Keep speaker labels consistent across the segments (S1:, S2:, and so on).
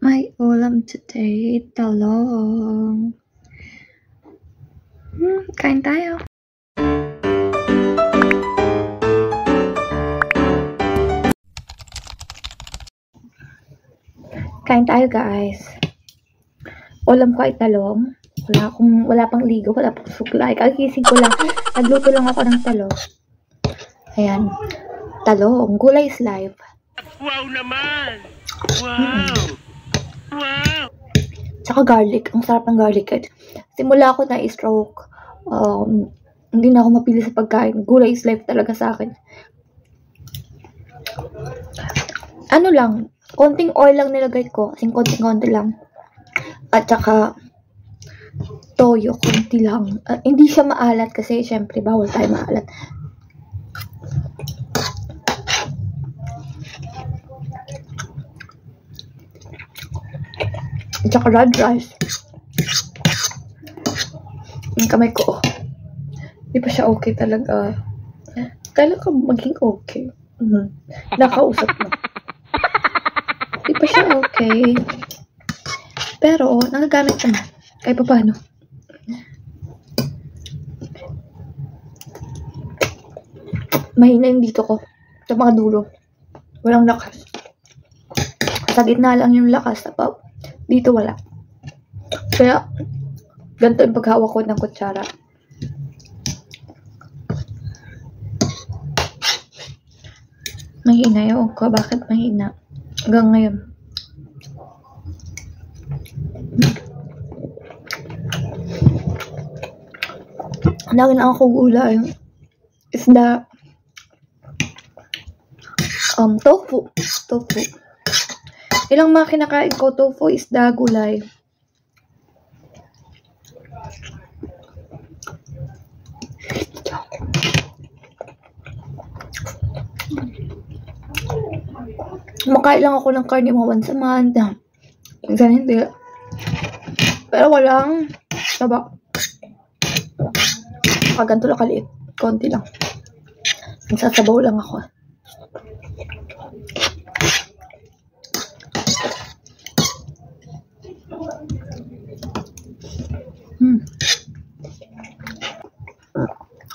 S1: May ulam today, talong. Kain tayo. Kain tayo, guys. Ulam ko ay talong. Wala pang ligo, wala pang suklay. Kagising ko lang. Nagluto lang ako ng talong. Ayan. Talong. Gulay is life.
S2: Wow naman! Wow! Wow!
S1: Tsaka garlic. Ang sarap ng garlic. Simula ako na i-stroke. Hindi na ako mapili sa pagkain. Gulay is life talaga sa akin. Ano lang, konting oil lang nilagay ko. Kasing konting-konti lang. At saka, toyo, konti lang. Hindi siya maalat kasi syempre bawal tayo maalat. At saka red rice. Yung kamay ko, di pa siya okay talaga. Kailan ka maging okay? Nakausap mo. Di pa siya okay. Pero, nagagamit naman. Kahit pa paano. Mahina yung dito ko. Sa mga dulo. Walang lakas. Sa gitna lang yung lakas. Dito wala. Kaya, ganito yung paghawak ko ng kutsara. Mahina yung ko. Bakit mahina? Hanggang ngayon. Lagi na ako gulay. Isda. Tofu. Ilang mga kinakain ko, tofu, isda, gulay. Makain lang ako ng karne mo once a month. Minsan hindi. Pero walang taba. Ganito lang kaliit. Konti lang. Nagsasabaw lang ako.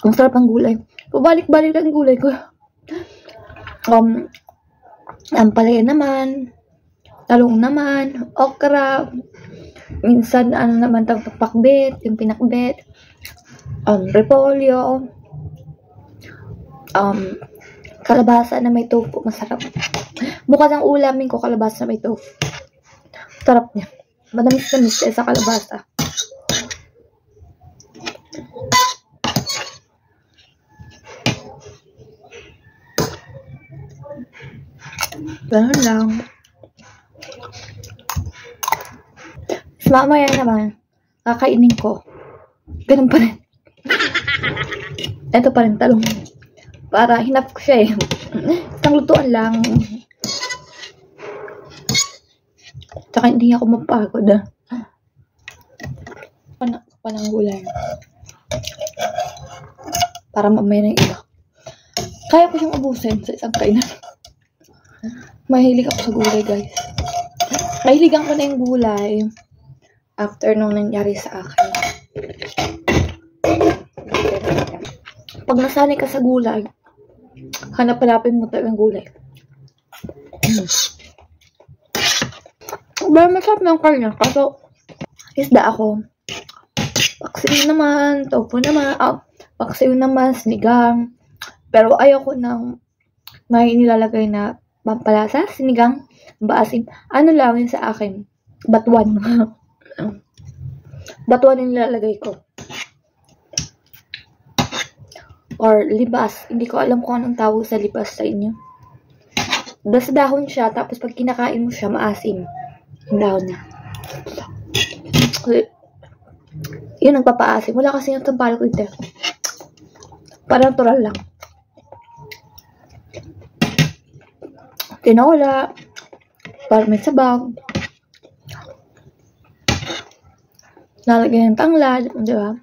S1: Ang sarap ng gulay. Pabalik-balik lang gulay ko. Ampalaya naman. Talong naman. Okra. Minsan, naman pakbet. Yung pinakbet. Repolyo. Kalabasa na may tofu. Masarap. Bukas ang ulamin ko, kalabasa na may tofu. Sarap niya. Madamis-damis sa kalabasa. Ganun lang. Mamaya naman, kakainin ko. Ganun pa rin. Ito pa rin talong. Para hinap ko siya eh. Isang lutuan lang. Tsaka hindi ako mapagod ah. Panang gulay. Para mamaya na yung iba. Kaya ko siyang ubusin sa isang kainan. Mahilig ako sa gulay, guys. Mahiligan ko na yung gulay after nung nangyari sa akin. Pag nasanay ka sa gulay, hanap-hanapin mo talagang gulay. Pero masarap ng karne. Kaso, isda ako. Paksiw naman, tofu naman, paksiw naman, sinigang. Pero ayoko ng may nilalagay na pampalasa, sinigang, baasim. Ano lang yun sa akin? Batuan. Batuan yung nilalagay ko. Or libas. Hindi ko alam kung anong tawag sa libas sa inyo. Basta dahon siya, tapos pag kinakain mo siya, maasim. Yung dahon niya. Yun ang papaasim. Wala kasi yung tampalo ko ito. Parang natural lang. Tinola. Parang may sabaw. Lalagyan ng tanglad. Diba?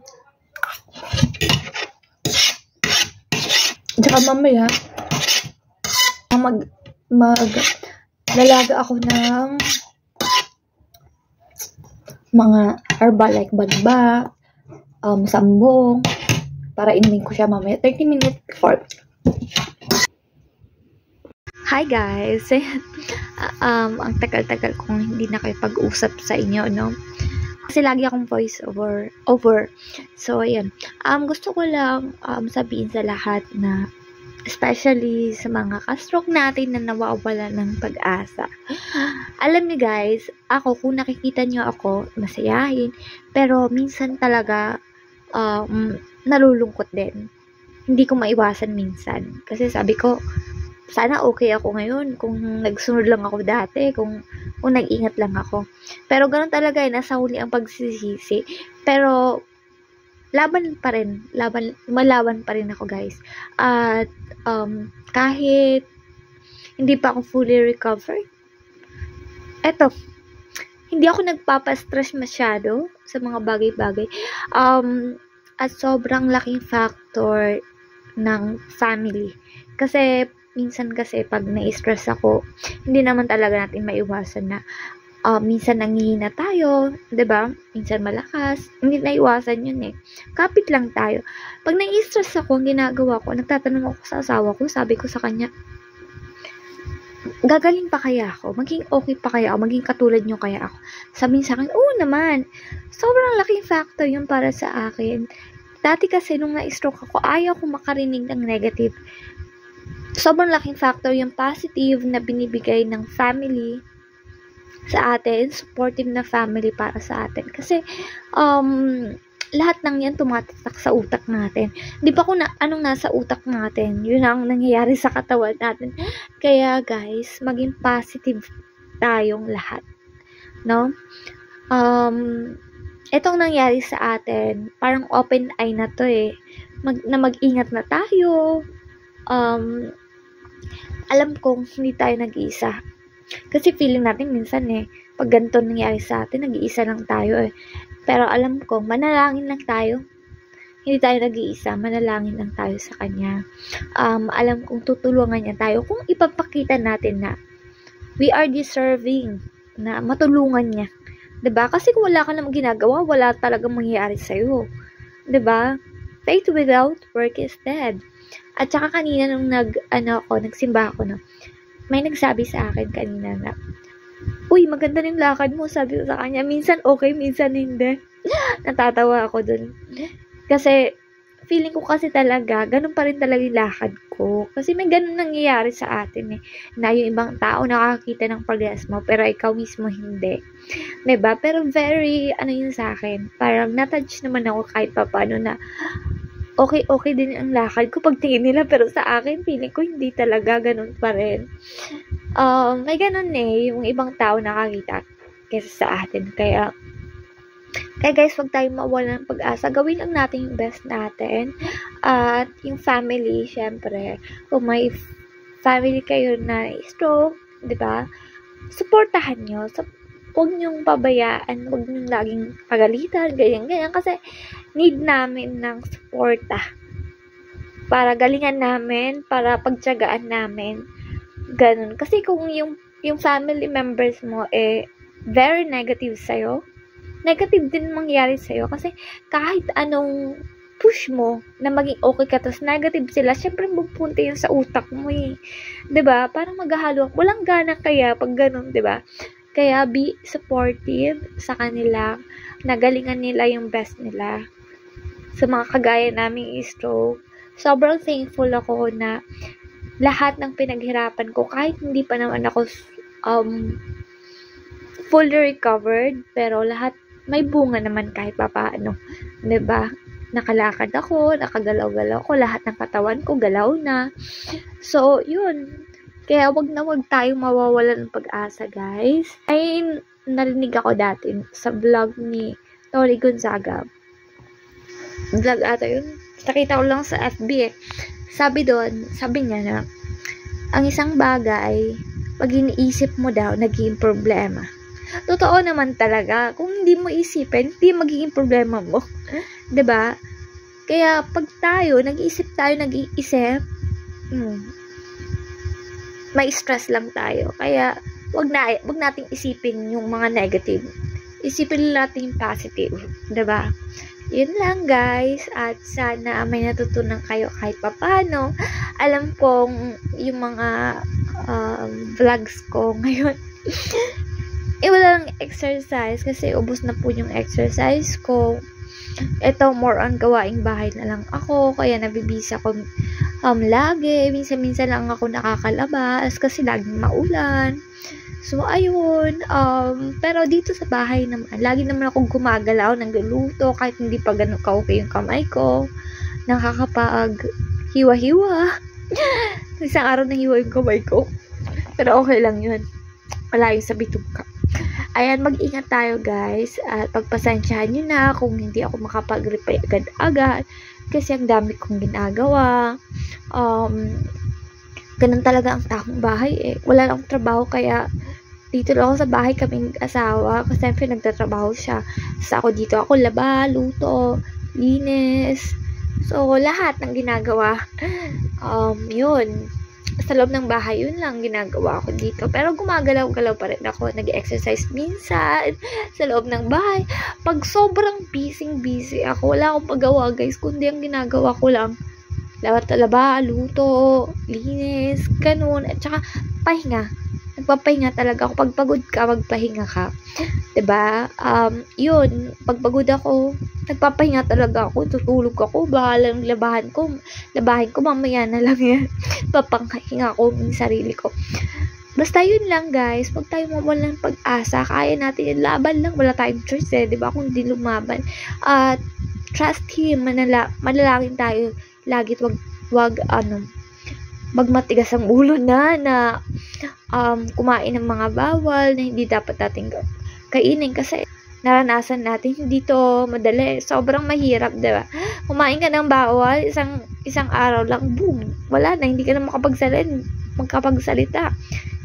S1: Tsaka mamaya, lalaga ako ng mga herbal like badba, sambong, para inumin ko siya mamaya 30 minutes before. Hi guys! Ang tagal-tagal kong hindi nakipag-usap sa inyo, no? Kasi lagi akong voice over. So, ayan. Gusto ko lang sabihin sa lahat na, especially sa mga ka-stroke natin na nawawala ng pag-asa. Alam niyo guys, ako, kung nakikita niyo ako, masayahin. Pero minsan talaga, nalulungkot din. Hindi ko maiwasan minsan. Kasi sabi ko, sana okay ako ngayon kung nagsunod lang ako dati, kung nag-ingat lang ako. Pero ganoon talaga, nasa huli ang pagsisisi. Pero malaban pa rin ako guys. At kahit hindi pa ako fully recovered, eto, hindi ako nagpapastress masyado sa mga bagay-bagay. At sobrang laking factor ng family. Kasi minsan kasi pag na-stress ako, hindi naman talaga natin maiwasan na minsan nanghihina tayo, 'di ba? Minsan malakas, hindi naiwasan 'yun eh. Kapit lang tayo. Pag na-stress ako, ang ginagawa ko, nagtatanong ako sa asawa ko, sabi ko sa kanya, gagaling pa kaya ako? Maging okay pa kaya ako? Maging katulad nyo kaya ako? Sabi niya sa akin, oo naman. Sobrang laking factor 'yun para sa akin. Dati kasi nung na-stroke ako, ayaw ko makarinig ng negative. Sobrang laking factor yung positive na binibigay ng family sa atin, supportive na family para sa atin. Kasi, lahat ng yan tumatatak sa utak natin. Di ba kung anong nasa utak natin, yun ang nangyayari sa katawan natin. Kaya guys, maging positive tayong lahat. No? Itong nangyari sa atin, parang open eye na to eh. Mag-ingat na tayo. Alam kong hindi tayo nag-iisa. Kasi feeling natin minsan eh, pag ganito nangyari sa atin, nag-iisa lang tayo eh. Pero alam kong manalangin lang tayo. Hindi tayo nag-iisa, manalangin lang tayo sa Kanya. Alam kong tutulungan niya tayo kung ipapakita natin na we are deserving na matulungan niya. 'Di ba? Kasi kung wala ka namang ginagawa, wala talagang mangyayari sa'yo. 'Di ba? Faith without work is dead. At saka kanina nung nagsimba ako, no, may nagsabi sa akin kanina na, uy, maganda yung lakad mo, sabi ko sa kanya. Minsan okay, minsan hindi. Natatawa ako dun. Kasi, feeling ko kasi talaga, ganun pa rin talaga yung lakad ko. Kasi may ganun nangyayari sa atin eh. Na yung ibang tao nakakita ng progress mo, pero ikaw mismo hindi. Diba? Pero very, yun sa akin, parang natouch naman ako kahit paano na, okay din ang lakad ko pag tingin nila, pero sa akin, feeling ko hindi talaga, ganun pa rin. May ganun eh, yung ibang tao nakakita kaysa sa atin. Kaya guys, wag tayong mawala ng pag-asa. Gawin lang natin yung best natin. At yung family, syempre, kung may family kayo na stroke, di ba? Supportahan nyo. Huwag nyong pabayaan, huwag nyong laging pagalitan, ganyan. Kasi need namin ng suporta para galingan namin, para pagtiyagaan namin. Ganun. Kasi kung yung family members mo very negative sa'yo, negative din mangyari sa'yo. Kasi kahit anong push mo na maging okay ka, tapos negative sila, syempre pupunta yun sa utak mo eh. 'Di ba? Parang maghahalo. Walang gana kaya pag ganun, 'di ba? Kaya be supportive sa kanila, nagalingan nila yung best nila. Sa mga kagaya naming stroke, sobrang thankful ako na lahat ng pinaghirapan ko, kahit hindi pa naman ako fully recovered, pero lahat may bunga naman kahit papaano. 'Di ba? Nakalakad ako, nakagalaw-galaw ako, lahat ng katawan ko galaw na. So, yun. Kaya wag tayong mawawalan ng pag-asa, guys. Ay, narinig ako dati sa vlog ni Tori Gonzaga. Vlog ata yun. Nakita ko lang sa FB eh. Sabi niya na, ang isang bagay, pag iniisip mo daw, naging problema. Totoo naman talaga. Kung hindi mo isipin, hindi magiging problema mo. 'Di ba? Kaya pag nag-iisip, may stress lang tayo. Kaya wag nating isipin yung mga negative. isipin natin yung positive, diba? Yun lang guys, at sana may natutunan kayo kahit papano. Alam kong yung mga vlogs ko ngayon walang exercise kasi ubos na po yung exercise ko. Ito, more on gawaing bahay na lang ako, kaya nabibisa ko lagi. Minsan-minsan lang ako nakakalabas kasi laging maulan. So, ayun. Pero dito sa bahay naman, lagi naman akong gumagalaw, nagluluto, kahit hindi pa ganun ka-okay yung kamay ko. Nakakapag hiwa-hiwa. Isang araw na hiwa yung kamay ko. Pero okay lang yun. Wala yung sa bituka. Ayan, mag-ingat tayo guys. At pagpasensyahan nyo na kung hindi ako makapag-reply agad-agad. Kasi ang dami kong ginagawa. Ganun talaga ang takong bahay eh. Wala lang akong trabaho kaya dito lang ako sa bahay kaming asawa. Kasi siyempre nagtatrabaho siya. Tapos ako dito ako laba, luto, linis. So, lahat ng ginagawa. Yun. Sa loob ng bahay, yun lang ginagawa ko dito. Pero gumagalaw-galaw pa rin ako. Nag-exercise minsan sa loob ng bahay. Pag sobrang busy ako, wala akong pagawa guys. Kundi ang ginagawa ko lang, laba, luto, linis, ganun. At saka, pahinga. Nagpapahinga talaga ako. Pag pagod ka, magpahinga ka. Diba? Yun. Pag pagod ako, nagpapahinga talaga ako. Tutulog ako. Bahalang labahin ko mamaya na lang yan. Papanghinga ko yung sarili ko. Basta yun lang guys. Huwag tayo mawalan ng pag-asa. Kaya natin yung laban lang. Wala tayong choice eh. Diba? Kung hindi lumaban. Trust Him. Manalangin tayo. Lagi wag magmatigas ang ulo na kumain ng mga bawal na hindi dapat natin kainin kasi naranasan natin hindi to madali. Sobrang mahirap, diba? Kumain ka ng bawal, isang araw lang, boom, wala na, hindi ka na makapagsalita.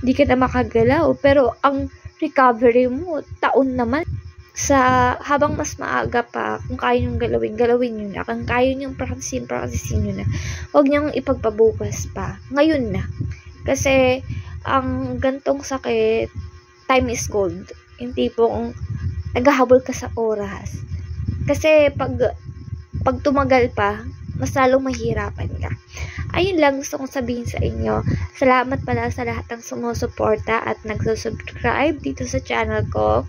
S1: Hindi ka na makagalaw. Pero ang recovery mo, taon naman. Habang mas maaga pa, kung kaya nyo galawin nyo na. Kung kaya nyo practicein nyo na. Huwag nyo ipapabukas pa. Ngayon na. Kasi, ang gantong sakit, time is gold. Yung tipong, naghahabol ka sa oras. Kasi, pag tumagal pa, mas lalong mahirapan ka. Ayun lang gusto kong sabihin sa inyo. Salamat pala sa lahat ng sumusuporta at nagsusubscribe dito sa channel ko.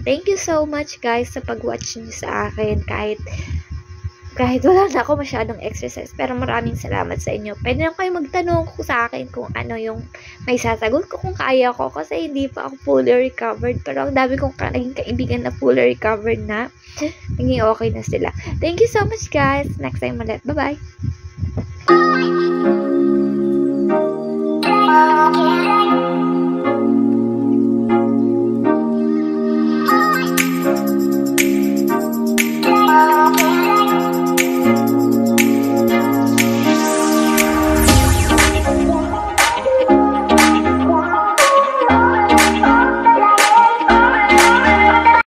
S1: Thank you so much guys sa pag-watch niyo sa akin kahit wala na ako masyadong exercise, pero maraming salamat sa inyo. Pwede na kayo magtanong sa akin kung ano yung may sasagot ko kung kaya ko kasi hindi pa ako fully recovered, pero ang dami kong naging kaibigan na fully recovered na, naging okay na sila. Thank you so much guys. Next time ulit. Bye bye.